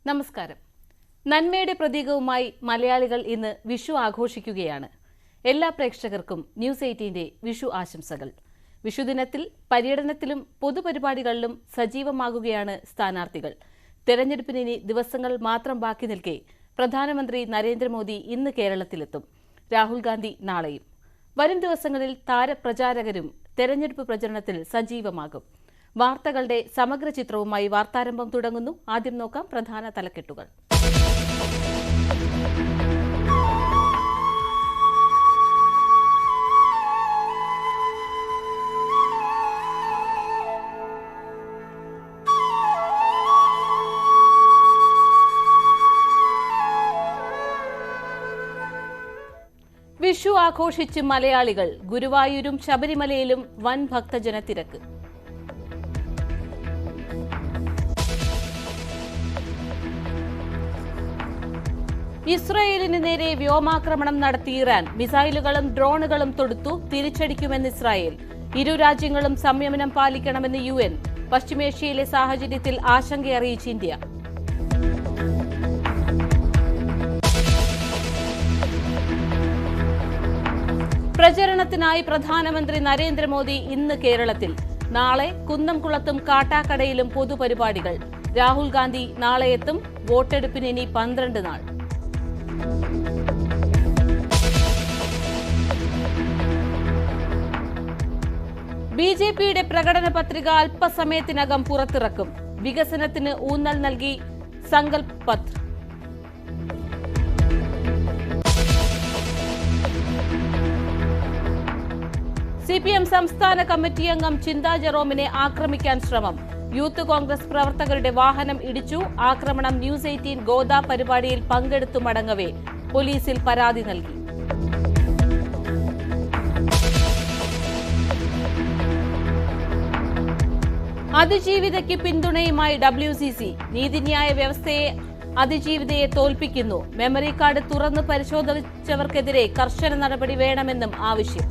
നമസ്കാരം. നന്മയുടെ പ്രതീകവുമായി മലയാളികൾ ഇന്ന് വിഷു ആഘോഷിക്കുകയാണ്. എല്ലാ പ്രേക്ഷകർക്കും ന്യൂസ് 18ന്റെ വിഷു ആശംസകൾ. വിഷുദിനത്തിൽ പര്യടനത്തിലും പൊതുപരിപാടികളിലും സജീവമാകുകയാണ് സ്ഥാനാർത്ഥികൾ. തെരഞ്ഞെടുപ്പിന് ഇനി ദിവസങ്ങൾ മാത്രം ബാക്കി നിൽക്കെ പ്രധാനമന്ത്രി നരേന്ദ്രമോദി ഇന്ന് കേരളത്തിലെത്തും. രാഹുൽ ഗാന്ധി നാളെയും. വരും ദിവസങ്ങളിൽ താരപ്രചാരകരും തെരഞ്ഞെടുപ്പ് പ്രചരണത്തിൽ സജീവമാകും. വാർത്തകളുടെ സമഗ്ര ചിത്രവുമായി വാർത്താരംഭം തുടങ്ങുന്നു. ആദ്യം നോക്കാം പ്രധാന തലക്കെട്ടുകൾ. വിഷു ആഘോഷിച്ച് മലയാളികൾ. ഗുരുവായൂരും ശബരിമലയിലും വൻ ഭക്തജന തിരക്ക്. ഇസ്രായേലിന് നേരെ വ്യോമാക്രമണം നടത്തി ഇറാൻ. മിസൈലുകളും ഡ്രോണുകളും തൊടുത്തു. തിരിച്ചടിക്കുമെന്ന് ഇസ്രായേൽ. ഇരു രാജ്യങ്ങളും സംയമനം പാലിക്കണമെന്ന് UN. പശ്ചിമേഷ്യയിലെ സാഹചര്യത്തിൽ ആശങ്കയറിയിച്ച് ഇന്ത്യ. പ്രചരണത്തിനായി പ്രധാനമന്ത്രി നരേന്ദ്രമോദി ഇന്ന് കേരളത്തിൽ. നാളെ കുന്നംകുളത്തും കാട്ടാക്കടയിലും പൊതുപരിപാടികൾ. രാഹുൽ ഗാന്ധി നാളെ എത്തും. വോട്ടെടുപ്പിന് ഇനി 12 നാൾ. BJPയുടെ പ്രകടന പത്രിക അല്പസമയത്തിനകം പുറത്തിറക്കും. വികസനത്തിന് ഊന്നൽ നൽകി സങ്കൽപ് പത്ര. CPM സംസ്ഥാന കമ്മിറ്റി അംഗം ചിന്താ ജെറോമിനെ ആക്രമിക്കാൻ ശ്രമം. യൂത്ത് കോൺഗ്രസ് പ്രവർത്തകരുടെ വാഹനം ഇടിച്ചു. ആക്രമണം ന്യൂസ് 18 ഗോദ പരിപാടിയിൽ പങ്കെടുത്തു മടങ്ങവേ പോലീസിൽ പരാതി നൽകി. അതിജീവിതയ്ക്ക് പിന്തുണയുമായി WCC. നീതിന്യായ വ്യവസ്ഥയെ അതിജീവിതയെ തോൽപ്പിക്കുന്നു. മെമ്മറി കാർഡ് തുറന്ന് പരിശോധിച്ചവർക്കെതിരെ കർശന നടപടി വേണമെന്നും ആവശ്യം.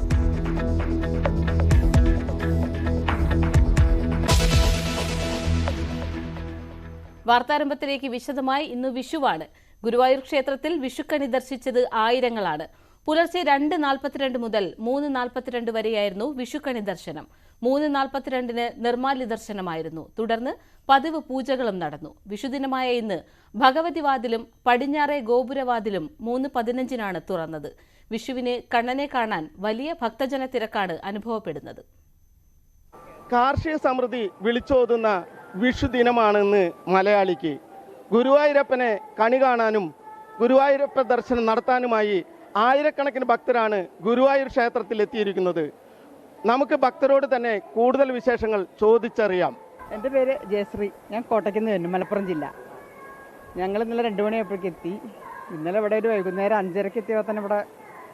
വാർത്താരംഭത്തിലേക്ക് വിശദമായി. ഇന്ന് വിഷുവാണ്. ഗുരുവായൂർ ക്ഷേത്രത്തിൽ വിഷുക്കണി ദർശിച്ചത് ആയിരങ്ങളാണ്. പുലർച്ചെ 2:42 മുതൽ 3:42 വരെയായിരുന്നു വിഷുക്കണി ദർശനം. 3:42 നിർമ്മാല്യ ദർശനമായിരുന്നു. തുടർന്ന് പതിവ് പൂജകളും നടന്നു. വിഷുദിനമായ ഇന്ന് ഭഗവതി വാതിലും പടിഞ്ഞാറേ ഗോപുരവാതിലും 3:15 തുറന്നത്. വിഷുവിന് കണ്ണനെ കാണാൻ വലിയ ഭക്തജന തിരക്കാണ് അനുഭവപ്പെടുന്നത്. കാർഷിക സമൃദ്ധി വിളിച്ചോതുന്ന വിഷുദിനമാണെന്ന് മലയാളിക്ക്. ഗുരുവായൂരപ്പനെ കണി കാണാനും ഗുരുവായൂരപ്പ ദർശനം നടത്താനുമായി ആയിരക്കണക്കിന് ഭക്തരാണ് ഗുരുവായൂർ ക്ഷേത്രത്തിൽ എത്തിയിരിക്കുന്നത്. നമുക്ക് ഭക്തരോട് തന്നെ കൂടുതൽ വിശേഷങ്ങൾ ചോദിച്ചറിയാം. എൻ്റെ പേര് ജയശ്രീ. ഞാൻ കോട്ടയ്ക്ക് നിന്ന് വരുന്നു, മലപ്പുറം ജില്ല. ഞങ്ങൾ ഇന്നലെ 2 മണിയായപ്പോഴേക്ക് എത്തി. ഇന്നലെ ഇവിടെ ഒരു വൈകുന്നേരം 5:30 എത്തിയപ്പോൾ തന്നെ ഇവിടെ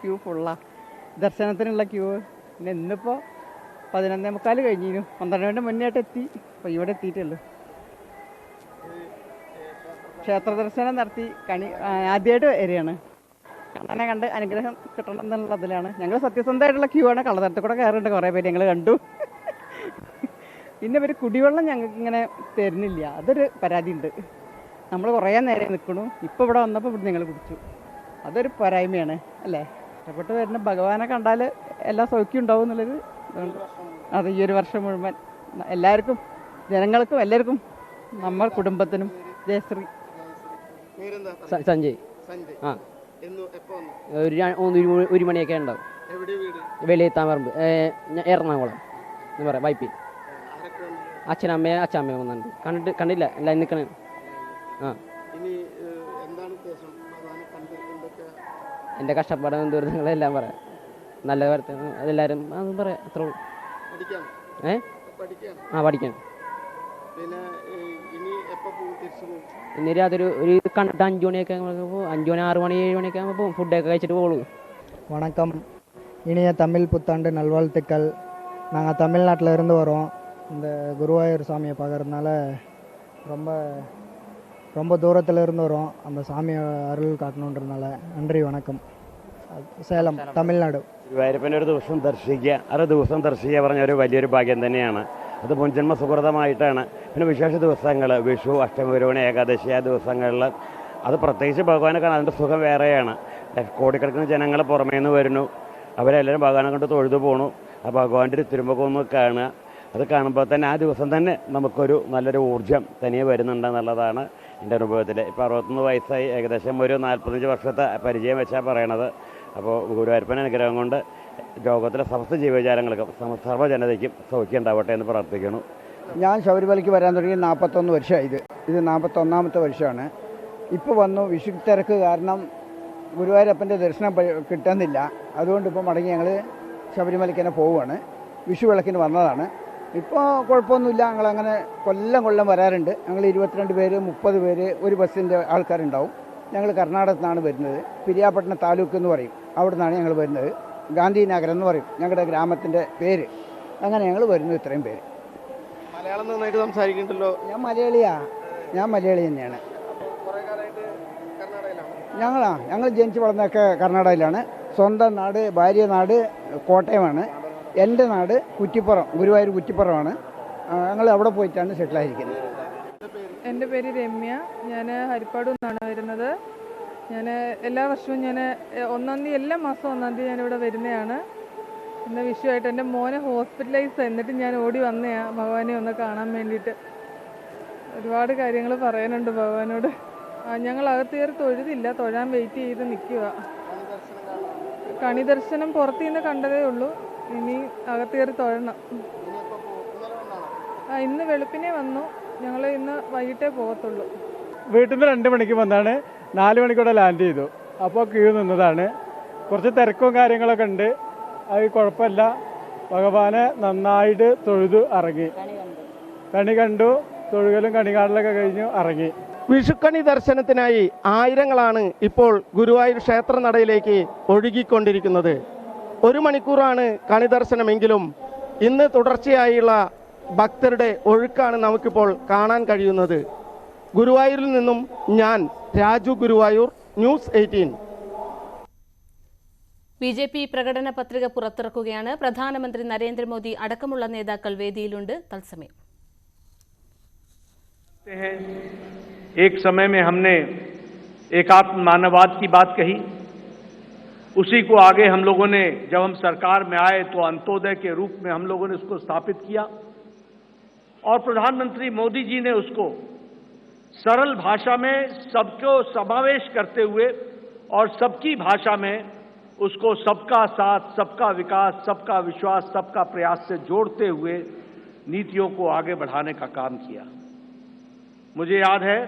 ക്യൂ ഫുള്ളാണ്, ദർശനത്തിനുള്ള ക്യൂ. പിന്നെ ഇന്നിപ്പോൾ 11:45 കഴിഞ്ഞിരുന്നു. 12 മുന്നേട്ട് എത്തി. അപ്പോൾ ഇവിടെ എത്തിയിട്ടുള്ളൂ. ക്ഷേത്ര ദർശനം നടത്തി ആദ്യമായിട്ട് വരികയാണ്. കണ്ണനെ കണ്ട് അനുഗ്രഹം കിട്ടണം എന്നുള്ളതിലാണ്. ഞങ്ങൾ സത്യസന്ധമായിട്ടുള്ള ക്യൂ ആണ്. കള്ളത്തരത്തിൽ കൂടെ കയറുന്നുണ്ട് കുറേ പേര്, ഞങ്ങൾ കണ്ടു. പിന്നെ ഇവർ കുടിവെള്ളം ഞങ്ങൾക്ക് ഇങ്ങനെ തരുന്നില്ല, അതൊരു പരാതി ഉണ്ട്. നമ്മൾ കുറേ നേരം നിൽക്കണു. ഇപ്പോൾ ഇവിടെ വന്നപ്പോൾ ഇവിടെ ഞങ്ങൾ കുടിച്ചു. അതൊരു പോരായ്മയാണ് അല്ലേ. ഇഷ്ടപ്പെട്ട് വരുന്ന ഭഗവാനെ കണ്ടാൽ എല്ലാ സൗഖ്യം ഉണ്ടാവും എന്നുള്ളത് അതുകൊണ്ട് അത് ഈ ഒരു വർഷം മുഴുവൻ എല്ലാവർക്കും, ജനങ്ങൾക്കും എല്ലാവർക്കും, നമ്മൾ കുടുംബത്തിനും. ജയശ്രീ. സഞ്ജയ്. ആ, ഒരു മണിയൊക്കെ ഉണ്ടാവും. വെളിയെത്താൻ എറണാകുളം എന്ന് പറയാം, വൈപ്പി. അച്ഛനമ്മയും വന്നിട്ടുണ്ട്. കണ്ടില്ല, എല്ലാം നിൽക്കണേ. ആ, എൻ്റെ കഷ്ടപ്പാടും ദുരിതങ്ങളെല്ലാം പറയാം. നല്ല വാർത്ത അതെല്ലാവരും അതും പറയാം. അത്രേ ഉള്ളൂ. പഠിക്കാൻ. ഇനി രാത്രി ഒരു കണ്ടിട്ട് 5 മണിയൊക്കെ 5 മണി 6 മണി 7 മണിയൊക്കെ ആകുമ്പോൾ പോകും. ഫുഡൊക്കെ കഴിച്ചിട്ട് പോകുള്ളൂ. வணக்கம், இனிய தமிழ் புத்தாண்டு நல்வாழ்த்துக்கள். நாங்கள் தமிழ்நாட்டில் இருந்து வரோம். இந்த குருவாயூர் சாமியை பார்க்குறதுனால ரொம்ப ரொம்ப தூரத்தில் இருந்து வரோம். அந்த சாமியை அருள் காட்டணுன்றதுனால நன்றி, வணக்கம். സേലം, തമിഴ്നാട്. ഗുരുവായൂരപ്പനെ ഒരു ദിവസം ദർശിക്കുക, 6 ദിവസം ദർശിക്കുക പറഞ്ഞ ഒരു വലിയൊരു ഭാഗ്യം തന്നെയാണ്. അത് മുൻജന്മ സുഹൃതമായിട്ടാണ്. പിന്നെ വിശേഷ ദിവസങ്ങൾ, വിഷു, അഷ്ടമി, രോഹിണി, ഏകാദശി, ആ ദിവസങ്ങളിൽ അത് പ്രത്യേകിച്ച് ഭഗവാനെ കാണാൻ അതിൻ്റെ സുഖം വേറെയാണ്. കോടിക്കണക്കിന് ജനങ്ങൾ പുറമേ നിന്ന് വരുന്നു, അവരെല്ലാവരും ഭഗവാനെ കൊണ്ട് തൊഴുതു പോണു. ആ ഭഗവാന്റെ ഒരു തിരുമുഖം ഒന്ന് കാണുക, അത് കാണുമ്പോൾ തന്നെ ആ ദിവസം തന്നെ നമുക്കൊരു നല്ലൊരു ഊർജ്ജം തനിയെ വരുന്നുണ്ടെന്നുള്ളതാണ് എൻ്റെ അനുഭവത്തിൽ. ഇപ്പോൾ 61 വയസ്സായി, ഏകദേശം ഒരു 45 വർഷത്തെ പരിചയം വെച്ചാൽ പറയണത്. അപ്പോൾ ഗുരുവായൂരപ്പൻ്റെ അനുഗ്രഹം കൊണ്ട് ലോകത്തിലെ സമസ്ത ജീവജാലങ്ങൾക്കും സർവ്വജനതയ്ക്കും സൗഖ്യം ഉണ്ടാവട്ടെ എന്ന് പ്രാർത്ഥിക്കുന്നു. ഞാൻ ശബരിമലയ്ക്ക് വരാൻ തുടങ്ങി 41 വർഷമായി. ഇത് 41ാമത്തെ വർഷമാണ്. ഇപ്പോൾ വന്നു. വിഷു തിരക്ക് കാരണം ഗുരുവായൂരപ്പൻ്റെ ദർശനം കിട്ടുന്നില്ല. അതുകൊണ്ട് ഇപ്പോൾ മടങ്ങി ഞങ്ങൾ ശബരിമലയ്ക്ക് തന്നെ പോവുകയാണ്. വിഷു വിളക്കിന് വന്നതാണ്. ഇപ്പോൾ കുഴപ്പമൊന്നുമില്ല. ഞങ്ങളങ്ങനെ കൊല്ലം വരാറുണ്ട്. ഞങ്ങൾ 22 പേര് 30 പേര് ഒരു ബസ്സിൻ്റെ ആൾക്കാരുണ്ടാവും. ഞങ്ങൾ കർണാടകത്തിൽ നിന്നാണ് വരുന്നത്. പിരിയാപട്ടണം താലൂക്ക് എന്ന് പറയും, അവിടെ നിന്നാണ് ഞങ്ങൾ വരുന്നത്. ഗാന്ധിനഗരം എന്ന് പറയും ഞങ്ങളുടെ ഗ്രാമത്തിൻ്റെ പേര്. അങ്ങനെ ഞങ്ങൾ വരുന്നു, ഇത്രയും പേര്. മലയാളം നന്നായിട്ട് സംസാരിക്കുന്നുണ്ടല്ലോ. ഞാൻ മലയാളി തന്നെയാണ്. ഞങ്ങൾ ജനിച്ച് വളർന്നൊക്കെ കർണാടകയിലാണ്. സ്വന്തം നാട്, ഭാര്യ നാട് കോട്ടയമാണ്. എൻ്റെ നാട് കുറ്റിപ്പുറം, ഗുരുവായൂർ കുറ്റിപ്പുറമാണ്. ഞങ്ങൾ അവിടെ പോയിട്ടാണ് സെറ്റിലായിരിക്കുന്നത്. എൻ്റെ പേര് രമ്യ. ഞാൻ ഹരിപ്പാട് നിന്നാണ് വരുന്നത്. ഞാൻ എല്ലാ വർഷവും എല്ലാ മാസം 1-ാം തീയതി ഞാനിവിടെ വരുന്നതാണ്. ഇന്ന് വിഷുവായിട്ട് എൻ്റെ മോനെ ഹോസ്പിറ്റലൈസ്, എന്നിട്ട് ഞാൻ ഓടി വന്നതാണ് ഭഗവാനെ ഒന്ന് കാണാൻ വേണ്ടിയിട്ട്. ഒരുപാട് കാര്യങ്ങൾ പറയാനുണ്ട് ഭഗവാനോട്. ഞങ്ങൾ അകത്ത് കയറി തൊഴുതില്ല, തൊഴാൻ വെയിറ്റ് ചെയ്ത് നിൽക്കുക. കണി ദർശനം പുറത്തു നിന്ന് കണ്ടതേ ഉള്ളൂ. ഇനി അകത്ത് കയറി തൊഴണം. ഇന്ന് വെളുപ്പിനെ വന്നു. ഞങ്ങൾ ഇന്ന് വൈകിട്ടേ പോകത്തുള്ളൂ. വീട്ടിൽ നിന്ന് 2 മണിക്ക് വന്നാണ് 4 മണിക്കൂടെ ലാൻഡ് ചെയ്തു. അപ്പോൾ ക്യൂ നിന്നതാണ്. കുറച്ച് തിരക്കും കാര്യങ്ങളൊക്കെ ഉണ്ട്. അത് കുഴപ്പമില്ല. ഭഗവാനെ നന്നായിട്ട് തൊഴുതു ഇറങ്ങി. കണി കണ്ടു, തൊഴുകലും കണികാണലൊക്കെ കഴിഞ്ഞു ഇറങ്ങി. വിഷുക്കണി ദർശനത്തിനായി ആയിരങ്ങളാണ് ഇപ്പോൾ ഗുരുവായൂർ ക്ഷേത്ര നടയിലേക്ക് ഒഴുകിക്കൊണ്ടിരിക്കുന്നത്. 1 മണിക്കൂറാണ് കണി ദർശനമെങ്കിലും ഇന്ന് തുടർച്ചയായുള്ള ഭക്തരുടെ ഒഴുക്കാണ് നമുക്കിപ്പോൾ കാണാൻ കഴിയുന്നത്. ഗുരുവായൂരിൽ നിന്നും ഞാൻ രാജു ഗുരുവായൂർ, ന്യൂസ് 18. BJP പ്രകടന പത്രിക പുറത്തിറക്കുകയാണ്. പ്രധാനമന്ത്രി നരേന്ദ്രമോദി അടക്കമുള്ള നേതാക്കൾ വേദിയിലുണ്ട്. തത്സമയം एक समय में हमने एकात्म मानववाद की बात कही, उसी को आगे हम लोगों ने, जब हम सरकार में आए तो अंत्योदय के रूप में हम लोगों ने उसको स्थापित किया और प्रधानमंत्री मोदी जी ने उसको सरल भाषा में सबको समावेश करते हुए और सबकी भाषा में उसको सबका साथ, सबका विकास, सबका विश्वास, सबका प्रयास से जोड़ते हुए नीतियों को आगे बढ़ाने का काम किया। मुझे याद है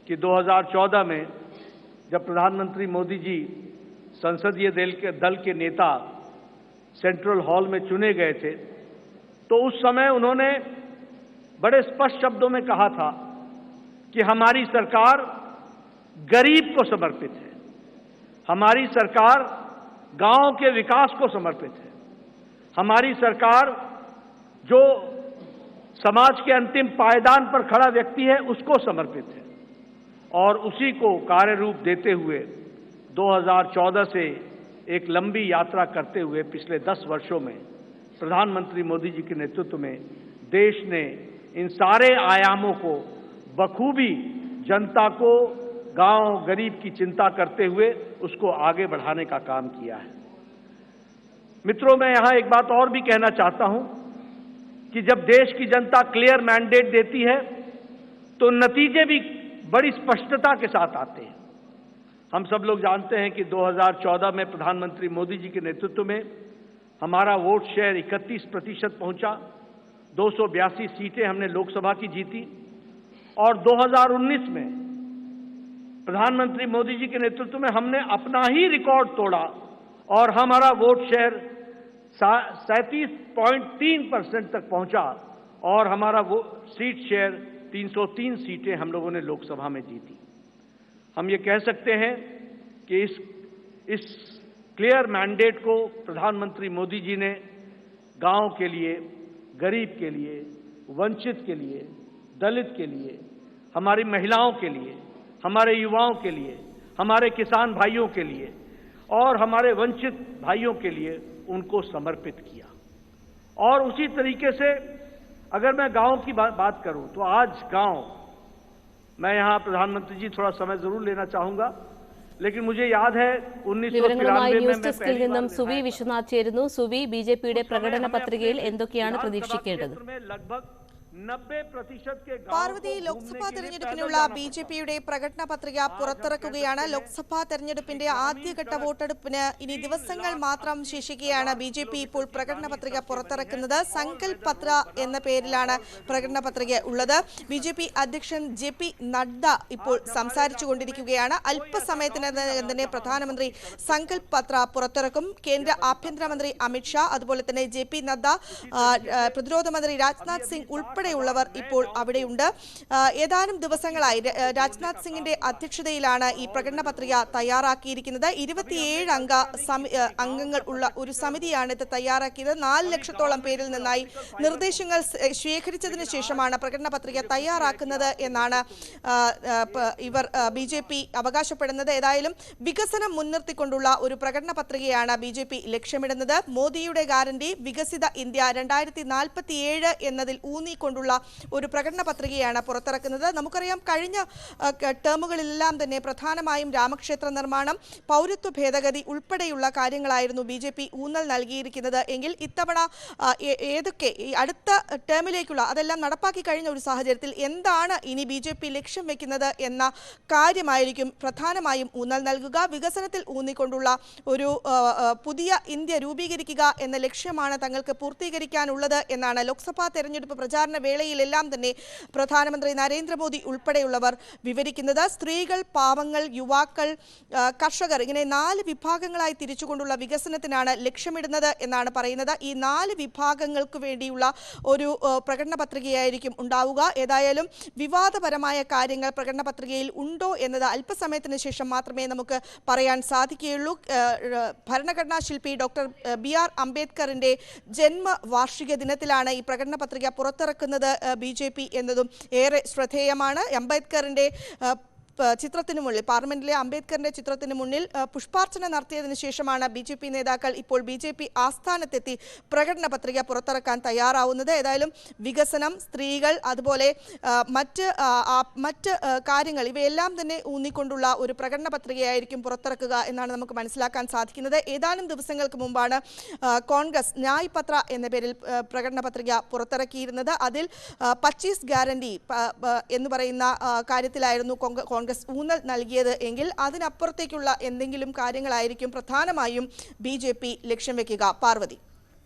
कि 2014 में जब प्रधानमंत्री मोदी जी संसदीय दल के नेता सेंट्रल हॉल में चुने गए थे, तो उस समय उन्होंने बड़े स्पष्ट शब्दों में कहा था कि हमारी सरकार गरीब को समर्पित है, हमारी सरकार गांव के विकास को समर्पित है, हमारी सरकार जो समाज के अंतिम पायदान पर खड़ा व्यक्ति है उसको समर्पित है। और उसी को कार्य रूप देते हुए 2014 से एक लंबी यात्रा करते हुए पिछले 10 वर्षों में प्रधानमंत्री मोदी जी के नेतृत्व में देश ने इन सारे आयामों को बखूबी जनता को, गांव गरीब की चिंता करते हुए उसको आगे बढ़ाने का काम किया है। मित्रों, मैं यहां एक बात और भी कहना चाहता हूं कि जब देश की जनता क्लियर मैंडेट देती है तो नतीजे भी बड़ी स्पष्टता के साथ आते हैं। हम सब लोग जानते हैं कि 2014 में प्रधानमंत्री मोदी जी के नेतृत्व में हमारा वोट शेयर 31% पहुंचा, 282 सीटें हमने लोकसभा की जीती। और 2019 में प्रधानमंत्री मोदी जी के नेतृत्व में हमने अपना ही रिकॉर्ड तोड़ा और हमारा वोट शेयर 37.3% तक पहुंचा और हमारा वो सीट शेयर 303 सीटें हम लोगों ने लोकसभा में जीती। हम ये कह सकते हैं कि इस क्लियर मैंडेट को प्रधानमंत्री मोदी जी ने गांव के लिए, गरीब के लिए, वंचित के लिए, दलित के लिए, हमारी महिलाओं के लिए, हमारे युवाओं के लिए, हमारे किसान भाइयों के लिए और हमारे वंचित भाइयों के लिए उनको समर्पित किया। और उसी तरीके से अगर मैं गांव की बात करूं तो आज गांव, मैं यहां प्रधानमंत्री जी थोड़ा समय जरूर लेना चाहूंगा, लेकिन मुझे याद है 1993 ന്യൂസ് ഡെസ്കിൽ നിന്നും സുവി വിശ്വനാഥ് ചേരുന്നു. സുവി, ബിജെപിയുടെ പ്രകടന പത്രികയിൽ എന്തൊക്കെയാണ് പ്രതീക്ഷിക്കേണ്ടത്? പാർവതി, ലോക്സഭാ തെരഞ്ഞെടുപ്പിനുള്ള ബിജെപിയുടെ പ്രകടന പത്രിക പുറത്തിറക്കുകയാണ്. ലോക്സഭാ തെരഞ്ഞെടുപ്പിന്റെ ആദ്യഘട്ട വോട്ടെടുപ്പിന് ഇനി ദിവസങ്ങൾ മാത്രം ശേഷിക്കുകയാണ്. ബിജെപി ഇപ്പോൾ പ്രകടന പത്രിക പുറത്തിറക്കുന്നത്. സങ്കൽപ് പത്ര എന്ന പേരിലാണ് പ്രകടന പത്രിക ഉള്ളത്. ബിജെപി അധ്യക്ഷൻ ജെ.പി. നഡ്ഡ ഇപ്പോൾ സംസാരിച്ചുകൊണ്ടിരിക്കുകയാണ്. അല്പസമയത്തിനകം തന്നെ പ്രധാനമന്ത്രി സങ്കൽപ് പത്ര പുറത്തിറക്കും. കേന്ദ്ര ആഭ്യന്തരമന്ത്രി അമിത്ഷാ, അതുപോലെ തന്നെ ജെ.പി. നഡ്ഡ, പ്രതിരോധ മന്ത്രി രാജ്നാഥ് സിംഗ് ഉൾപ്പെടെയുള്ളവർ ഇപ്പോൾ അവിടെയുണ്ട്. ഏതാനും ദിവസങ്ങളായി രാജ്നാഥ് സിംഗിന്റെ അധ്യക്ഷതയിലാണ് ഈ പ്രകടന പത്രിക തയ്യാറാക്കിയിരിക്കുന്നത്. 27 അംഗങ്ങൾ ഉള്ള ഒരു സമിതിയാണ് ഇത് തയ്യാറാക്കിയത്. 4 ലക്ഷത്തോളം പേരിൽ നിന്നായി നിർദ്ദേശങ്ങൾ ശേഖരിച്ചതിന് ശേഷമാണ് പ്രകടന പത്രിക തയ്യാറാക്കുന്നത് എന്നാണ് ഇവർ ബിജെപി അവകാശപ്പെടുന്നത്. ഏതായാലും വികസനം മുൻനിർത്തിക്കൊണ്ടുള്ള ഒരു പ്രകടന പത്രികയാണ് ബിജെപി ലക്ഷ്യമിടുന്നത്. മോദിയുടെ ഗ്യാരണ്ടി വികസിത ഇന്ത്യ 2047 എന്നതിൽ ഊന്നിക്കൊണ്ടുള്ള ഒരു പ്രകടന പത്രികയാണ് പുറത്തിറക്കുന്നത്. നമുക്കറിയാം, കഴിഞ്ഞ ടേമുകളിലെല്ലാം തന്നെ പ്രധാനമായും രാമക്ഷേത്ര നിർമ്മാണം, പൗരത്വ ഭേദഗതി ഉൾപ്പെടെയുള്ള കാര്യങ്ങളായിരുന്നു ബിജെപി ഊന്നൽ നൽകിയിരിക്കുന്നത്. എങ്കിൽ ഇത്തവണ ഏതൊക്കെ ഈ അടുത്ത ടേമിലേക്കുള്ള അതെല്ലാം നടപ്പാക്കി കഴിഞ്ഞ ഒരു സാഹചര്യത്തിൽ എന്താണ് ഇനി ബിജെപി ലക്ഷ്യം വെക്കുന്നത് എന്ന കാര്യമായിരിക്കും പ്രധാനമായും ഊന്നൽ നൽകുക. വികസനത്തിൽ ഊന്നിക്കൊണ്ടുള്ള ഒരു പുതിയ ഇന്ത്യ രൂപീകരിക്കുക എന്ന ലക്ഷ്യമാണ് തങ്ങൾക്ക് പൂർത്തീകരിക്കാനുള്ളത് എന്നാണ് ലോക്സഭാ തെരഞ്ഞെടുപ്പ് പ്രചാരണ വേളയിലെല്ലാം തന്നെ പ്രധാനമന്ത്രി നരേന്ദ്രമോദി ഉൾപ്പെടെയുള്ളവർ വിവരിക്കുന്നത്. സ്ത്രീകൾ, പാവങ്ങൾ, യുവാക്കൾ, കർഷകർ, ഇങ്ങനെ 4 വിഭാഗങ്ങളായി തിരിച്ചുകൊണ്ടുള്ള വികസനത്തിനാണ് ലക്ഷ്യമിടുന്നത് എന്നാണ് പറയുന്നത്. ഈ 4 വിഭാഗങ്ങൾക്ക് വേണ്ടിയുള്ള ഒരു പ്രകടന പത്രികയായിരിക്കും ഉണ്ടാവുക. ഏതായാലും വിവാദപരമായ കാര്യങ്ങൾ പ്രകടന പത്രികയിൽ ഉണ്ടോ എന്നത് അല്പസമയത്തിന് ശേഷം മാത്രമേ നമുക്ക് പറയാൻ സാധിക്കുകയുള്ളൂ. ഭരണഘടനാ ശില്പി ഡോക്ടർ ബി.ആർ. അംബേദ്കറിന്റെ ജന്മവാർഷിക ദിനത്തിലാണ് ഈ പ്രകടന പത്രിക പുറത്തിറക്കുന്നത് ബിജെപി എന്നതും ഏറെ ശ്രദ്ധേയമാണ്. അംബേദ്കറിന്റെ ചിത്രത്തിന് മുന്നിൽ, പാർലമെന്റിലെ അംബേദ്കറിന്റെ ചിത്രത്തിന് മുന്നിൽ പുഷ്പാർച്ചന നടത്തിയതിനു ശേഷമാണ് ബിജെപി നേതാക്കൾ ഇപ്പോൾ ബിജെപി ആസ്ഥാനത്തെത്തി പ്രകടന പത്രിക പുറത്തിറക്കാൻ തയ്യാറാവുന്നത്. ഏതായാലും വികസനം, സ്ത്രീകൾ, അതുപോലെ മറ്റ് കാര്യങ്ങൾ ഇവയെല്ലാം തന്നെ ഊന്നിക്കൊണ്ടുള്ള ഒരു പ്രകടന പത്രികയായിരിക്കും പുറത്തിറക്കുക എന്നാണ് നമുക്ക് മനസ്സിലാക്കാൻ സാധിക്കുന്നത്. ഏതാനും ദിവസങ്ങൾക്ക് മുമ്പാണ് കോൺഗ്രസ് ന്യായ് പത്ര എന്ന പേരിൽ പ്രകടന പത്രിക പുറത്തിറക്കിയിരുന്നത്. അതിൽ 25 ഗ്യാരണ്ടി എന്ന് പറയുന്ന കാര്യത്തിലായിരുന്നു കോൺഗ്രസ് ഊന്നൽ നൽകിയത്. എങ്കിൽ അതിനപ്പുറത്തേക്കുള്ള എന്തെങ്കിലും കാര്യങ്ങളായിരിക്കും പ്രധാനമായും ബിജെപി ലക്ഷ്യം വെക്കുക. പാർവതി.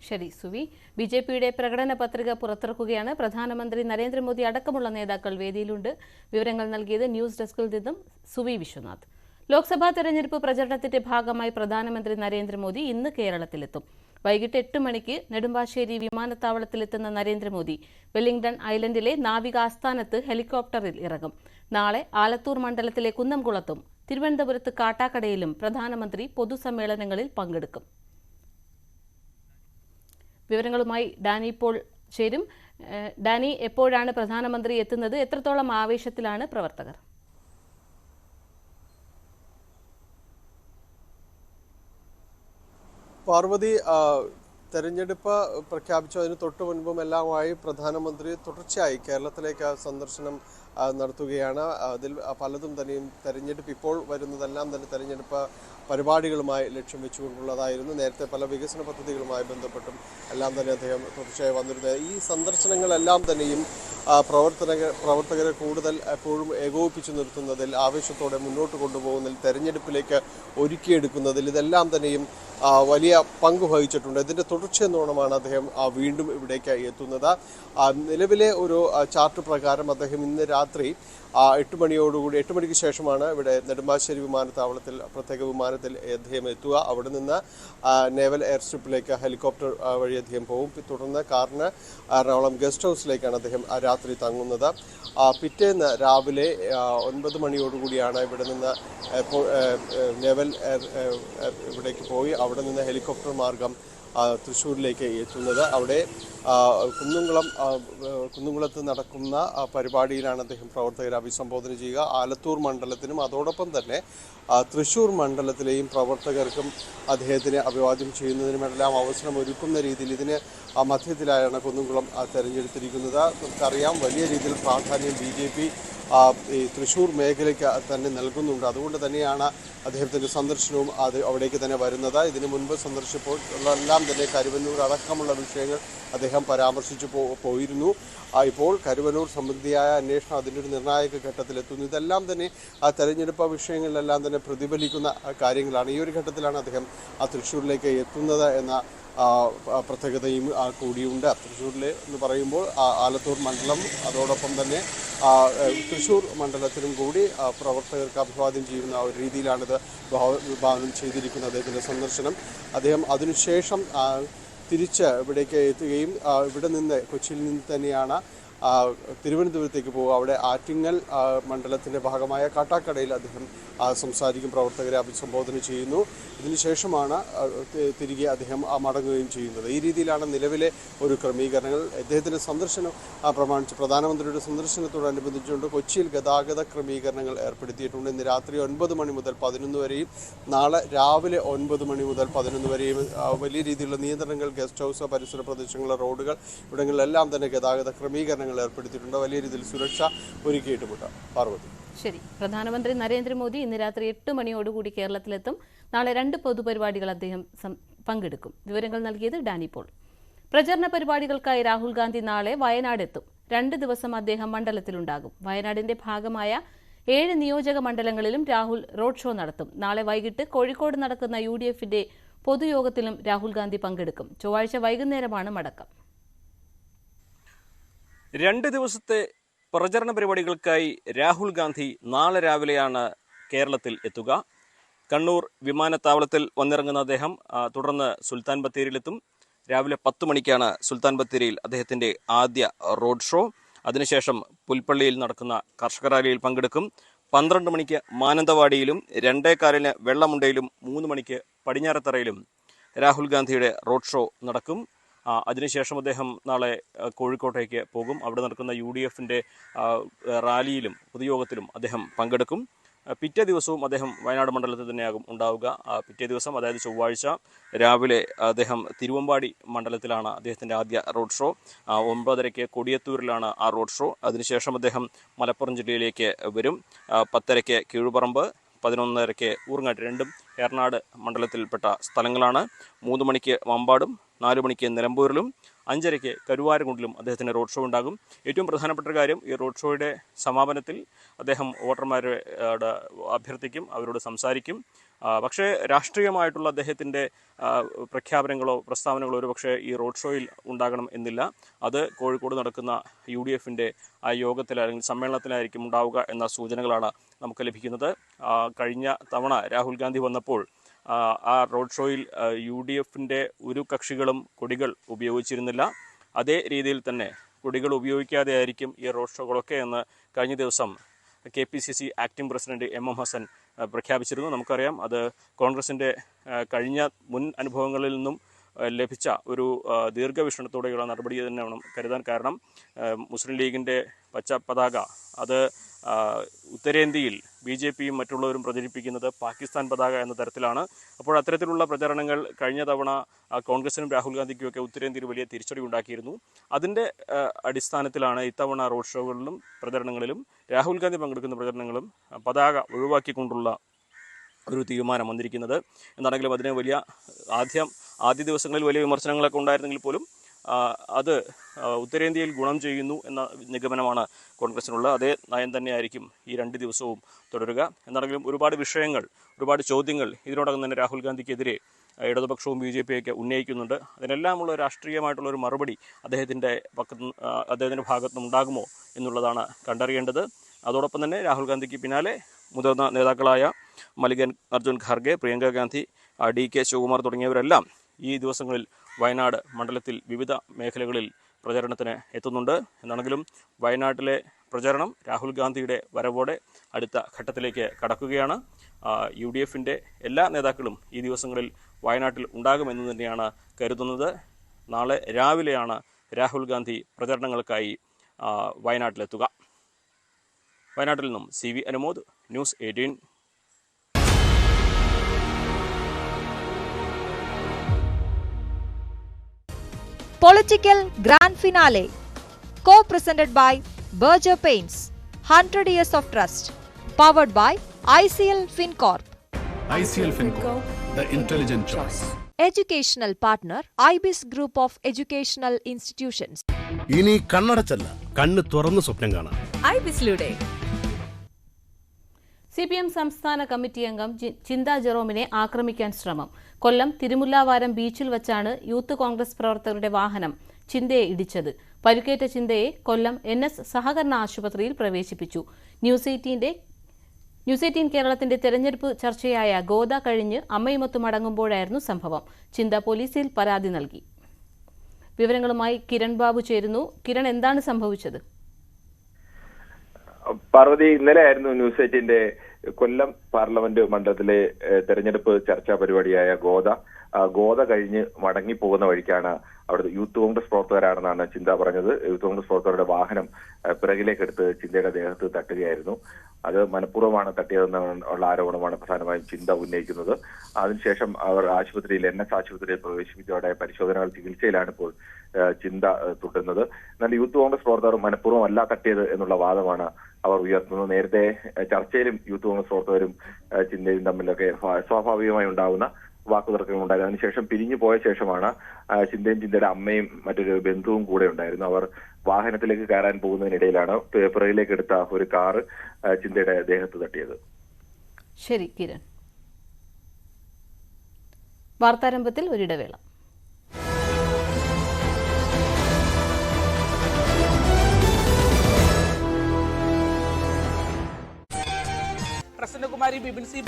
ശരി സുവി, ബിജെപിയുടെ പ്രകടന പത്രിക പുറത്തിറക്കുകയാണ്. പ്രധാനമന്ത്രി നരേന്ദ്രമോദി അടക്കമുള്ള നേതാക്കൾ വേദിയിലുണ്ട്. വിവരങ്ങൾ നൽകിയത് ന്യൂസ് ഡെസ്കിൽ നിന്നും സുവി വിശ്വനാഥ്. ലോക്സഭാ തെരഞ്ഞെടുപ്പ് പ്രചരണത്തിന്റെ ഭാഗമായി പ്രധാനമന്ത്രി നരേന്ദ്രമോദി ഇന്ന് കേരളത്തിലെത്തും. വൈകിട്ട് 8 മണിക്ക് നെടുമ്പാശ്ശേരി വിമാനത്താവളത്തിലെത്തുന്ന നരേന്ദ്രമോദി വെല്ലിംഗ്ടൺ ഐലൻഡിലെ നാവിക ആസ്ഥാനത്ത് ഹെലികോപ്റ്ററിൽ ഇറങ്ങും. നാളെ ആലത്തൂർ മണ്ഡലത്തിലെ കുന്നംകുളത്തും തിരുവനന്തപുരത്ത് കാട്ടാക്കടയിലും പ്രധാനമന്ത്രി പൊതുസമ്മേളനങ്ങളിൽ പങ്കെടുക്കും. വിവരങ്ങളുമായി ഡാനി ഇപ്പോൾ ചേരും. ഡാനി, എപ്പോഴാണ് പ്രധാനമന്ത്രി എത്തുന്നത്? എത്രത്തോളം ആവേശത്തിലാണ് പ്രവർത്തകർ? പാർവതി, തെരഞ്ഞെടുപ്പ് പ്രഖ്യാപിച്ചതിന് തൊട്ട് മുൻപും എല്ലാമായി പ്രധാനമന്ത്രി തുടർച്ചയായി കേരളത്തിലേക്ക് സന്ദർശനം നടത്തുകയാണ്. അതിൽ പലതും തന്നെയും തെരഞ്ഞെടുപ്പ് ഇപ്പോൾ വരുന്നതെല്ലാം തന്നെ തെരഞ്ഞെടുപ്പ് പരിപാടികളുമായി ലക്ഷ്യം വെച്ചുകൊണ്ടുള്ളതായിരുന്നു. നേരത്തെ പല വികസന പദ്ധതികളുമായി ബന്ധപ്പെട്ടും എല്ലാം തന്നെ അദ്ദേഹം തുടർച്ചയായി വന്നിരുന്നത്. ഈ സന്ദർശനങ്ങളെല്ലാം തന്നെയും പ്രവർത്തകരെ കൂടുതൽ എപ്പോഴും ഏകോപിപ്പിച്ചു നിർത്തുന്നതിൽ, ആവേശത്തോടെ മുന്നോട്ട് കൊണ്ടുപോകുന്നതിൽ, തെരഞ്ഞെടുപ്പിലേക്ക് ഒരുക്കിയെടുക്കുന്നതിൽ ഇതെല്ലാം തന്നെയും വലിയ പങ്ക് വഹിച്ചിട്ടുണ്ട്. ഇതിൻ്റെ തുടർച്ചയെന്നോണമാണ് അദ്ദേഹം വീണ്ടും ഇവിടേക്ക് എത്തുന്നത്. നിലവിലെ ഒരു ചാർട്ട് പ്രകാരം അദ്ദേഹം ഇന്ന് രാത്രി 8 മണിക്ക് ശേഷമാണ് ഇവിടെ നെടുമ്പാശ്ശേരി വിമാനത്താവളത്തിൽ പ്രത്യേക വിമാനത്തിൽ അദ്ദേഹം എത്തുക. അവിടെ നിന്ന് നേവൽ എയർ സ്ട്രിപ്പിലേക്ക് ഹെലികോപ്റ്റർ വഴി അദ്ദേഹം പോകും. തുടർന്ന് കാറിന് എറണാകുളം ഗസ്റ്റ് ഹൗസിലേക്കാണ് അദ്ദേഹം രാത്രി തങ്ങുന്നത്. പിറ്റേന്ന് രാവിലെ 9 മണിയോടുകൂടിയാണ് ഇവിടെ നിന്ന് നേവൽ ഇവിടേക്ക് പോയി അവിടെ നിന്ന് ഹെലികോപ്റ്റർ മാർഗം തൃശ്ശൂരിലേക്ക് എത്തുന്നത്. അവിടെ കുന്നംകുളത്ത് നടക്കുന്ന പരിപാടിയിലാണ് അദ്ദേഹം പ്രവർത്തകരെ അഭിസംബോധന ചെയ്യുക. ആലത്തൂർ മണ്ഡലത്തിനും അതോടൊപ്പം തന്നെ തൃശ്ശൂർ മണ്ഡലത്തിലെയും പ്രവർത്തകർക്കും അദ്ദേഹത്തിന് അഭിവാദ്യം ചെയ്യുന്നതിനുമെല്ലാം അവസരം ഒരുക്കുന്ന രീതിയിൽ ഇതിന് മധ്യത്തിലായാണ് കുന്നംകുളം തെരഞ്ഞെടുത്തിരിക്കുന്നത്. നമുക്കറിയാം വലിയ രീതിയിൽ പ്രാധാന്യം BJP ഈ തൃശ്ശൂർ മേഖലയ്ക്ക് തന്നെ നൽകുന്നുണ്ട്. അതുകൊണ്ട് തന്നെയാണ് അദ്ദേഹത്തിൻ്റെ സന്ദർശനവും അവിടേക്ക് തന്നെ വരുന്നത്. ഇതിനു മുൻപ് സന്ദർശിച്ചപ്പോൾ എല്ലാം തന്നെ കരുവന്നൂർ അടക്കമുള്ള വിഷയങ്ങൾ അദ്ദേഹം പരാമർശിച്ചു പോയിരുന്നു. ഇപ്പോൾ കരുവന്നൂർ സംബന്ധിയായ അന്വേഷണം അതിൻ്റെ ഒരു നിർണായക ഘട്ടത്തിലെത്തുന്നു. ഇതെല്ലാം തന്നെ തെരഞ്ഞെടുപ്പ് വിഷയങ്ങളിലെല്ലാം തന്നെ പ്രതിഫലിക്കുന്ന കാര്യങ്ങളാണ്. ഈ ഒരു ഘട്ടത്തിലാണ് അദ്ദേഹം തൃശ്ശൂരിലേക്ക് എത്തുന്നത് എന്ന പ്രത്യേകതയും കൂടിയുണ്ട്. തൃശ്ശൂരിൽ എന്ന് പറയുമ്പോൾ ആലത്തൂർ മണ്ഡലം, അതോടൊപ്പം തന്നെ തൃശ്ശൂർ മണ്ഡലത്തിലും കൂടി പ്രവർത്തകർക്ക് അഭിവാദ്യം ചെയ്യുന്ന ഒരു രീതിയിലാണിത് വിഭാവനം ചെയ്തിരിക്കുന്നത് അദ്ദേഹത്തിൻ്റെ സന്ദർശനം. അദ്ദേഹം അതിനുശേഷം തിരിച്ച് ഇവിടേക്ക് എത്തുകയും ഇവിടെ നിന്ന് കൊച്ചിയിൽ നിന്ന് തന്നെയാണ് തിരുവനന്തപുരത്തേക്ക് പോകുക. അവിടെ ആറ്റിങ്ങൽ മണ്ഡലത്തിൻ്റെ ഭാഗമായ കാട്ടാക്കടയിൽ അദ്ദേഹം സംസാരിക്കും, പ്രവർത്തകരെ അഭിസംബോധന ചെയ്യുന്നു. ഇതിനുശേഷമാണ് തിരികെ അദ്ദേഹം മടങ്ങുകയും ചെയ്യുന്നത്. ഈ രീതിയിലാണ് നിലവിലെ ഒരു ക്രമീകരണങ്ങൾ. അദ്ദേഹത്തിൻ്റെ സന്ദർശനം പ്രമാണിച്ച് പ്രധാനമന്ത്രിയുടെ സന്ദർശനത്തോടനുബന്ധിച്ചുകൊണ്ട് കൊച്ചിയിൽ ഗതാഗത ക്രമീകരണങ്ങൾ ഏർപ്പെടുത്തിയിട്ടുണ്ട്. ഇന്ന് രാത്രി 9 മണി മുതൽ 11 വരെയും നാളെ രാവിലെ 9 മണി മുതൽ 11 വരെയും വലിയ രീതിയിലുള്ള നിയന്ത്രണങ്ങൾ ഗസ്റ്റ് ഹൗസ്, പരിസര പ്രദേശങ്ങളിലെ റോഡുകൾ ഇവിടങ്ങളിലെല്ലാം തന്നെ ഗതാഗത ക്രമീകരണങ്ങൾ ഏർപ്പെടുത്തിയിട്ടുണ്ട്. വലിയ രീതിയിൽ സുരക്ഷ ഒരുക്കിയിട്ടുമുണ്ട്. പാർവതി. ശരി. പ്രധാനമന്ത്രി നരേന്ദ്രമോദി ഇന്ന് രാത്രി 8 മണിയോടുകൂടി കേരളത്തിലെത്തും. നാളെ 2 പൊതുപരിപാടികൾ അദ്ദേഹം പങ്കെടുക്കും. വിവരങ്ങൾ നൽകിയത് ഡാനി പോൾ. പ്രചരണ പരിപാടികൾക്കായി രാഹുൽ ഗാന്ധി നാളെ വയനാടെത്തും. 2 ദിവസം അദ്ദേഹം മണ്ഡലത്തിലുണ്ടാകും. വയനാടിന്റെ ഭാഗമായ 7 നിയോജക മണ്ഡലങ്ങളിലും രാഹുൽ റോഡ് ഷോ നടത്തും. നാളെ വൈകിട്ട് കോഴിക്കോട് നടക്കുന്ന UDF-ന്റെ പൊതുയോഗത്തിലും രാഹുൽ ഗാന്ധി പങ്കെടുക്കും. ചൊവ്വാഴ്ച വൈകുന്നേരമാണ് മടക്കം. 2 ദിവസത്തെ പ്രചരണ പരിപാടികൾക്കായി രാഹുൽ ഗാന്ധി നാളെ രാവിലെയാണ് കേരളത്തിൽ എത്തുക. കണ്ണൂർ വിമാനത്താവളത്തിൽ വന്നിറങ്ങുന്ന അദ്ദേഹം തുടർന്ന് സുൽത്താൻ ബത്തേരിയിലെത്തും. രാവിലെ 10 മണിക്കാണ് സുൽത്താൻ ബത്തേരിയിൽ അദ്ദേഹത്തിൻ്റെ ആദ്യ റോഡ് ഷോ. അതിനുശേഷം പുൽപ്പള്ളിയിൽ നടക്കുന്ന കർഷക റാലിയിൽ പങ്കെടുക്കും. 12 മണിക്ക് മാനന്തവാടിയിലും 2:15 വെള്ളമുണ്ടയിലും 3 മണിക്ക് പടിഞ്ഞാറത്തറയിലും രാഹുൽ ഗാന്ധിയുടെ റോഡ് ഷോ നടക്കും. അതിനുശേഷം അദ്ദേഹം നാളെ കോഴിക്കോട്ടേക്ക് പോകും. അവിടെ നടക്കുന്ന UDF-ന്റെ റാലിയിലും പൊതുയോഗത്തിലും അദ്ദേഹം പങ്കെടുക്കും. പിറ്റേ ദിവസവും അദ്ദേഹം വയനാട് മണ്ഡലത്തിൽ തന്നെയാകും ഉണ്ടാവുക. പിറ്റേ ദിവസം, അതായത് ചൊവ്വാഴ്ച രാവിലെ അദ്ദേഹം തിരുവമ്പാടി മണ്ഡലത്തിലാണ് അദ്ദേഹത്തിൻ്റെ ആദ്യ റോഡ് ഷോ. 9:30 കൊടിയത്തൂരിലാണ് ആ റോഡ് ഷോ. അതിനുശേഷം അദ്ദേഹം മലപ്പുറം ജില്ലയിലേക്ക് വരും. 10:30 കീഴുപറമ്പ്, 11:30 ഊർങ്ങാട്ട്, രണ്ടും ഏറനാട് മണ്ഡലത്തിൽപ്പെട്ട സ്ഥലങ്ങളാണ്. 3 മണിക്ക് വമ്പാടും 4 മണിക്ക് നിലമ്പൂരിലും 5:30 കരുവാരക്കുണ്ടിലും അദ്ദേഹത്തിന് റോഡ് ഷോ ഉണ്ടാകും. ഏറ്റവും പ്രധാനപ്പെട്ട കാര്യം, ഈ റോഡ് ഷോയുടെ സമാപനത്തിൽ അദ്ദേഹം വോട്ടർമാരോട് അഭ്യർത്ഥിക്കും, അവരോട് സംസാരിക്കും. പക്ഷേ രാഷ്ട്രീയമായിട്ടുള്ള അദ്ദേഹത്തിൻ്റെ പ്രഖ്യാപനങ്ങളോ പ്രസ്താവനകളോ ഒരു പക്ഷേ ഈ റോഡ് ഷോയിൽ ഉണ്ടാകണം എന്നില്ല. അത് കോഴിക്കോട് നടക്കുന്ന UDF-ന്റെ ആ യോഗത്തിൽ അല്ലെങ്കിൽ സമ്മേളനത്തിലായിരിക്കും ഉണ്ടാവുക എന്ന സൂചനകളാണ് നമുക്ക് ലഭിക്കുന്നത്. കഴിഞ്ഞ തവണ രാഹുൽ ഗാന്ധി വന്നപ്പോൾ ആ റോഡ് ഷോയിൽ UDF-ന്റെ ഒരു കക്ഷികളും കൊടികൾ ഉപയോഗിച്ചിരുന്നില്ല. അതേ രീതിയിൽ തന്നെ കൊടികൾ ഉപയോഗിക്കാതെ ആയിരിക്കും ഈ റോഡ് ഷോകളൊക്കെ എന്ന് കഴിഞ്ഞ ദിവസം KPCC acting president MM Hassan പ്രഖ്യാപിച്ചിരുന്നു. നമുക്കറിയാം, അത് കോൺഗ്രസിൻ്റെ കഴിഞ്ഞ മുൻ അനുഭവങ്ങളിൽ നിന്നും ലഭിച്ച ഒരു ദീർഘവീക്ഷണത്തോടെയുള്ള നടപടി തന്നെ വേണം കരുതാൻ. കാരണം മുസ്ലിം ലീഗിൻ്റെ പച്ച പതാക അത് ഉത്തരേന്ത്യയിൽ BJPയും മറ്റുള്ളവരും പ്രചരിപ്പിക്കുന്നത് പാകിസ്ഥാൻ പതാക എന്ന തരത്തിലാണ്. അപ്പോൾ അത്തരത്തിലുള്ള പ്രചരണങ്ങൾ കഴിഞ്ഞ തവണ കോൺഗ്രസിനും രാഹുൽ ഗാന്ധിക്കുമൊക്കെ ഉത്തരേന്ത്യയിൽ വലിയ തിരിച്ചടി ഉണ്ടാക്കിയിരുന്നു. അതിൻ്റെ അടിസ്ഥാനത്തിലാണ് ഇത്തവണ റോഡ് ഷോകളിലും പ്രചരണങ്ങളിലും രാഹുൽ ഗാന്ധി പങ്കെടുക്കുന്ന പ്രചരണങ്ങളും പതാക ഒഴിവാക്കിക്കൊണ്ടുള്ള ഒരു തീരുമാനം വന്നിരിക്കുന്നത്. എന്താണെങ്കിലും അതിന് വലിയ ആദ്യ ദിവസങ്ങളിൽ വലിയ വിമർശനങ്ങളൊക്കെ ഉണ്ടായിരുന്നെങ്കിൽ പോലും അത് ഉത്തരേന്ത്യയിൽ ഗുണം ചെയ്യുന്നു എന്ന നിഗമനമാണ് കോൺഗ്രസിനുള്ളത്. അതേ നയം തന്നെയായിരിക്കും ഈ 2 ദിവസവും തുടരുക. എന്താണെങ്കിലും ഒരുപാട് വിഷയങ്ങൾ, ഒരുപാട് ചോദ്യങ്ങൾ ഇതിനോടകം തന്നെ രാഹുൽ ഗാന്ധിക്കെതിരെ ഇടതുപക്ഷവും BJPയൊക്കെ ഉന്നയിക്കുന്നുണ്ട്. അതിനെല്ലാമുള്ള രാഷ്ട്രീയമായിട്ടുള്ളൊരു മറുപടി അദ്ദേഹത്തിൻ്റെ ഭാഗത്തുനിന്ന് ഉണ്ടാകുമോ എന്നുള്ളതാണ് കണ്ടറിയേണ്ടത്. അതോടൊപ്പം തന്നെ രാഹുൽ ഗാന്ധിക്ക് പിന്നാലെ മുതിർന്ന നേതാക്കളായ മല്ലികാർജുൻ ഖാർഗെ, പ്രിയങ്ക ഗാന്ധി, DK ശിവകുമാർ തുടങ്ങിയവരെല്ലാം ഈ ദിവസങ്ങളിൽ വയനാട് മണ്ഡലത്തിൽ വിവിധ മേഖലകളിൽ പ്രചരണത്തിന് എത്തുന്നുണ്ട്. എന്നാണെങ്കിലും വയനാട്ടിലെ പ്രചരണം രാഹുൽ ഗാന്ധിയുടെ വരവോടെ അടുത്ത ഘട്ടത്തിലേക്ക് കടക്കുകയാണ്. UDF-ന്റെ എല്ലാ നേതാക്കളും ഈ ദിവസങ്ങളിൽ വയനാട്ടിൽ ഉണ്ടാകുമെന്ന് തന്നെയാണ് കരുതുന്നത്. നാളെ രാവിലെയാണ് രാഹുൽ ഗാന്ധി പ്രചരണങ്ങൾക്കായി വയനാട്ടിലെത്തുക. വയനാട്ടിൽ നിന്നും CV Anumod, news 18. Political Grand Finale. Co-presented by Berger Paints. 100 Years of Trust. Powered by ICL FinCorp. ICL FinCorp, the intelligent choice. Educational partner IBIS Group of Educational Institutions. ഇനി കണ്ണടച്ചല്ല, കണ്ണ് തുറന്ന് സ്വപ്നം കാണാം. IBISലൂടെ. CPM സംസ്ഥാന കമ്മിറ്റി അംഗം ചിന്ത ജെറോമിനെ ആക്രമിക്കാൻ ശ്രമം. കൊല്ലം തിരുമുല്ലാവാരം ബീച്ചിൽ വച്ചാണ് യൂത്ത് കോൺഗ്രസ് പ്രവർത്തകരുടെ വാഹനം ചിന്തയെ ഇടിച്ചത്. പരുക്കേറ്റ ചിന്തയെ കൊല്ലം NS സഹകരണ ആശുപത്രിയിൽ പ്രവേശിപ്പിച്ചു. ന്യൂസ് 18 കേരളത്തിന്റെ തെരഞ്ഞെടുപ്പ് ചർച്ചയായ ഗോദ കഴിഞ്ഞ് അമ്മയുമൊത്ത് മടങ്ങുമ്പോഴായിരുന്നു സംഭവം. ചിന്ത പോലീസിൽ പരാതി നൽകി. വിവരങ്ങളുമായി കിരൺ ബാബു ചേരുന്നു. കിരൺ, എന്താണ് സംഭവിച്ചത്? പാർവതി, ഇന്നലെ ആയിരുന്നു ന്യൂസ് 18 കൊല്ലം പാർലമെന്റ് മണ്ഡലത്തിലെ തെരഞ്ഞെടുപ്പ് ചർച്ചാ പരിപാടിയായ ഗോദ കഴിഞ്ഞ് മടങ്ങിപ്പോകുന്ന വഴിക്കാണ് അവിടുത്തെ യൂത്ത് കോൺഗ്രസ് പ്രവർത്തകരാണെന്നാണ് ചിന്ത പറഞ്ഞത്. യൂത്ത് കോൺഗ്രസ് പ്രവർത്തകരുടെ വാഹനം പിറകിലേക്കെടുത്ത് ചിന്തയുടെ ദേഹത്ത് തട്ടുകയായിരുന്നു. അത് മനഃപൂർവ്വമാണ് തട്ടിയതെന്നുള്ള ആരോപണമാണ് പ്രധാനമായും ചിന്ത ഉന്നയിക്കുന്നത്. അതിനുശേഷം അവർ NS ആശുപത്രിയിൽ പ്രവേശിപ്പിച്ചതോടെ പരിശോധനകൾ ചികിത്സയിലാണ് ഇപ്പോൾ ചിന്ത തുടരുന്നത്. എന്നാൽ യൂത്ത് കോൺഗ്രസ് പ്രവർത്തകർ മനഃപൂർവ്വം അല്ല തട്ടിയത് എന്നുള്ള വാദമാണ് അവർ ഉയർത്തുന്നത്. നേരത്തെ ചർച്ചയിലും യൂത്ത് കോൺഗ്രസ് പ്രവർത്തകരും ചിന്തയും തമ്മിലൊക്കെ സ്വാഭാവികമായി ഉണ്ടാകുന്ന വാക്കുതർക്കങ്ങൾ ഉണ്ടായത്. അതിനുശേഷം പിരിഞ്ഞു പോയ ശേഷമാണ് ചിന്തയുടെ അമ്മയും മറ്റൊരു ബന്ധുവും കൂടെ ഉണ്ടായിരുന്നു. അവർ വാഹനത്തിലേക്ക് കയറാൻ പോകുന്നതിനിടയിലാണ് പിറകിലേക്ക് എടുത്ത ഒരു കാറ് ചിന്തയുടെ ദേഹത്ത് തട്ടിയത്. ശരി കിരൺ. വാർത്താരംഭത്തിൽ ഒരിടവേള. പ്രസന്നകുമാരി ബിബിൻ സി.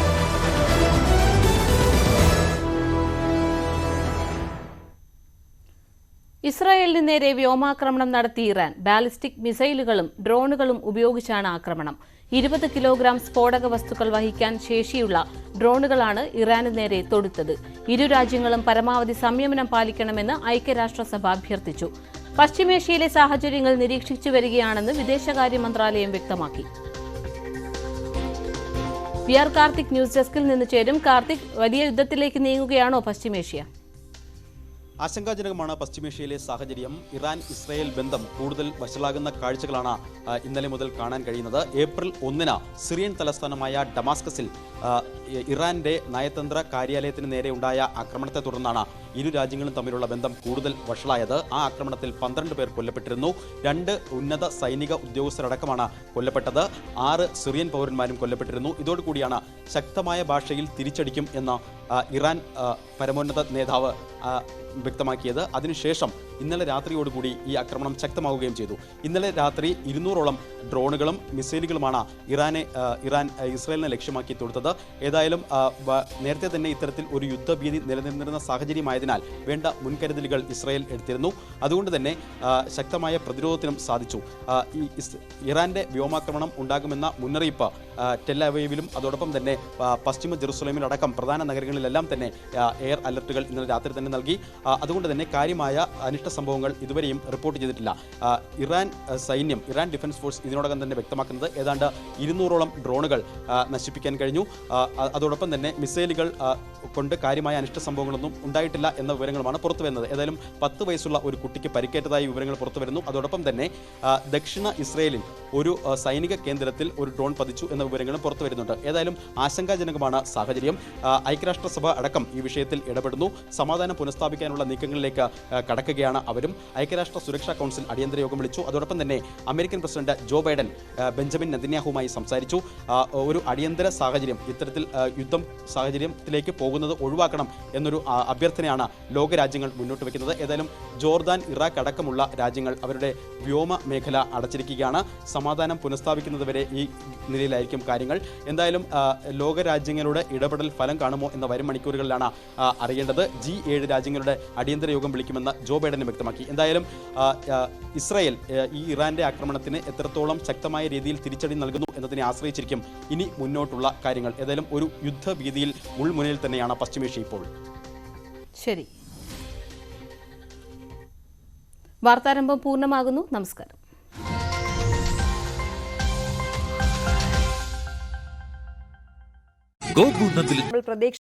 ഇസ്രായേലിന് നേരെ വ്യോമാക്രമണം നടത്തി ഇറാൻ. ബാലിസ്റ്റിക് മിസൈലുകളും ഡ്രോണുകളും ഉപയോഗിച്ചാണ് ആക്രമണം. 20 കിലോഗ്രാം സ്ഫോടക വസ്തുക്കൾ വഹിക്കാൻ ശേഷിയുള്ള ഡ്രോണുകളാണ് ഇറാന് നേരെ തൊടുത്തത്. ഇരു രാജ്യങ്ങളും പരമാവധി സംയമനം പാലിക്കണമെന്ന് ഐക്യരാഷ്ട്രസഭ അഭ്യർത്ഥിച്ചു. പശ്ചിമേഷ്യയിലെ സാഹചര്യങ്ങൾ നിരീക്ഷിച്ചു വരികയാണെന്ന് വിദേശകാര്യ മന്ത്രാലയം വ്യക്തമാക്കി. കാർത്തിക് ന്യൂസ് ഡെസ്കിൽ നിന്ന് ചേരും. കാർത്തിക്, വലിയ യുദ്ധത്തിലേക്ക് നീങ്ങുകയാണോ പശ്ചിമേഷ്യ? ആശങ്കാജനകമാണ് പശ്ചിമേഷ്യയിലെ സാഹചര്യം. ഇറാൻ ഇസ്രായേൽ ബന്ധം കൂടുതൽ വഷളാകുന്ന കാഴ്ചകളാണ് ഇന്നലെ മുതൽ കാണാൻ കഴിയുന്നത്. ഏപ്രിൽ 1 സിറിയൻ തലസ്ഥാനമായ ഡമാസ്കസിൽ ഇറാന്റെ നയതന്ത്ര കാര്യാലയത്തിന് നേരെ ഉണ്ടായ ആക്രമണത്തെ തുടർന്നാണ് ഇരു രാജ്യങ്ങളും തമ്മിലുള്ള ബന്ധം കൂടുതൽ വഷളായത്. ആ ആക്രമണത്തിൽ 12 പേർ കൊല്ലപ്പെട്ടിരുന്നു. 2 ഉന്നത സൈനിക ഉദ്യോഗസ്ഥരടക്കമാണ് കൊല്ലപ്പെട്ടത്. 6 സിറിയൻ പൗരന്മാരും കൊല്ലപ്പെട്ടിരുന്നു. ഇതോടുകൂടിയാണ് ശക്തമായ ഭാഷയിൽ തിരിച്ചടിക്കും എന്ന് ഇറാൻ പരമോന്നത നേതാവ് വ്യക്തമാക്കിയത്. അതിനുശേഷം ഇന്നലെ രാത്രിയോടുകൂടി ഈ ആക്രമണം ശക്തമാവുകയും ചെയ്തു. ഇന്നലെ രാത്രി 200ഓളം ഡ്രോണുകളും മിസൈലുകളുമാണ് ഇറാൻ ഇസ്രായേലിനെ ലക്ഷ്യമാക്കി തൊടുത്തത്. ഏതായാലും നേരത്തെ തന്നെ ഇത്തരത്തിൽ ഒരു യുദ്ധഭീതി നിലനിന്നിരുന്ന സാഹചര്യമായതിനാൽ വേണ്ട മുൻകരുതലുകൾ ഇസ്രായേൽ എടുത്തിരുന്നു. അതുകൊണ്ട് തന്നെ ശക്തമായ പ്രതിരോധത്തിനും സാധിച്ചു. ഈ ഇറാന്റെ വ്യോമാക്രമണം ഉണ്ടാകുമെന്ന മുന്നറിയിപ്പ് ടെൽ-അവീവിലും അതോടൊപ്പം തന്നെ പശ്ചിമ ജെറുസലേമിലടക്കം പ്രധാന നഗരങ്ങളിലെല്ലാം തന്നെ എയർ അലർട്ടുകൾ ഇന്നലെ രാത്രി തന്നെ നൽകി. അതുകൊണ്ട് തന്നെ കാര്യമായ അനിഷ്ട സംഭവങ്ങൾ ഇതുവരെയും റിപ്പോർട്ട് ചെയ്തിട്ടില്ല. ഇറാൻ ഡിഫൻസ് ഫോഴ്സ് ഇതിനോടകം തന്നെ വ്യക്തമാക്കുന്നത് ഏതാണ്ട് 200ഓളം ഡ്രോണുകൾ നശിപ്പിക്കാൻ കഴിഞ്ഞു. അതോടൊപ്പം തന്നെ മിസൈലുകൾ കൊണ്ട് കാര്യമായ അനിഷ്ട സംഭവങ്ങളൊന്നും ഉണ്ടായിട്ടില്ല എന്ന വിവരങ്ങളുമാണ് പുറത്തുവരുന്നത്. ഏതായാലും 10 വയസ്സുള്ള ഒരു കുട്ടിക്ക് പരിക്കേറ്റതായി വിവരങ്ങൾ പുറത്തുവരുന്നു. അതോടൊപ്പം തന്നെ ദക്ഷിണ ഇസ്രായേലിൽ ഒരു സൈനിക കേന്ദ്രത്തിൽ ഒരു ഡ്രോൺ പതിച്ചു എന്ന വിവരങ്ങളും പുറത്തു വരുന്നുണ്ട്. ഏതായാലും ആശങ്കാജനകമാണ് സാഹചര്യം. ഐക്യരാഷ്ട്രസഭ അടക്കം ഈ വിഷയത്തിൽ ഇടപെടുന്നു. സമാധാനം പുനഃസ്ഥാപിക്കാനുള്ള നീക്കങ്ങളിലേക്ക് കടക്കുകയാണ് അവരും. ഐക്യരാഷ്ട്ര സുരക്ഷാ കൗൺസിൽ അടിയന്തര യോഗം വിളിച്ചു. അതോടൊപ്പം തന്നെ American president Joe Biden Benjamin നെതന്യാഹുവുമായി സംസാരിച്ചു. ഒരു അടിയന്തര സാഹചര്യം, ഇത്തരത്തിൽ യുദ്ധം സാഹചര്യത്തിലേക്ക് പോകുന്നത് ഒഴിവാക്കണം എന്നൊരു അഭ്യർത്ഥനയാണ് ലോകരാജ്യങ്ങൾ മുന്നോട്ട് വയ്ക്കുന്നത്. ഏതായാലും ജോർദാൻ, ഇറാഖ് അടക്കമുള്ള രാജ്യങ്ങൾ അവരുടെ വ്യോമ മേഖല അടച്ചിരിക്കുകയാണ്. സമാധാനം പുനഃസ്ഥാപിക്കുന്നതുവരെ ഈ നിലയിലായിരിക്കും കാര്യങ്ങൾ. എന്തായാലും ലോകരാജ്യങ്ങളുടെ ഇടപെടൽ ഫലം കാണുമോ എന്ന വരും മണിക്കൂറുകളിലാണ് അറിയേണ്ടത്. G7 രാജ്യങ്ങളുടെ അടിയന്തര യോഗം വിളിക്കുമെന്ന് ജോ ബൈഡൻ വ്യക്തമാക്കി. എന്തായാലും ഇസ്രായേൽ ഈ ഇറാന്റെ ആക്രമണത്തിന് എത്രത്തോളം ശക്തമായ രീതിയിൽ തിരിച്ചടി നൽകുന്നു എന്നതിനെ ആശ്രയിച്ചിരിക്കും ഇനി മുന്നോട്ടുള്ള കാര്യങ്ങൾ. ഏതായാലും ഒരു യുദ്ധഭീതിയിൽ മുൾമുനയിൽ തന്നെയാണ് പശ്ചിമേഷ്യ ഇപ്പോൾ. ശരി, വാർത്താരംഭം പൂർണ്ണമാകുന്നു. നമസ്കാരം. ഗോകുലത്തിൽ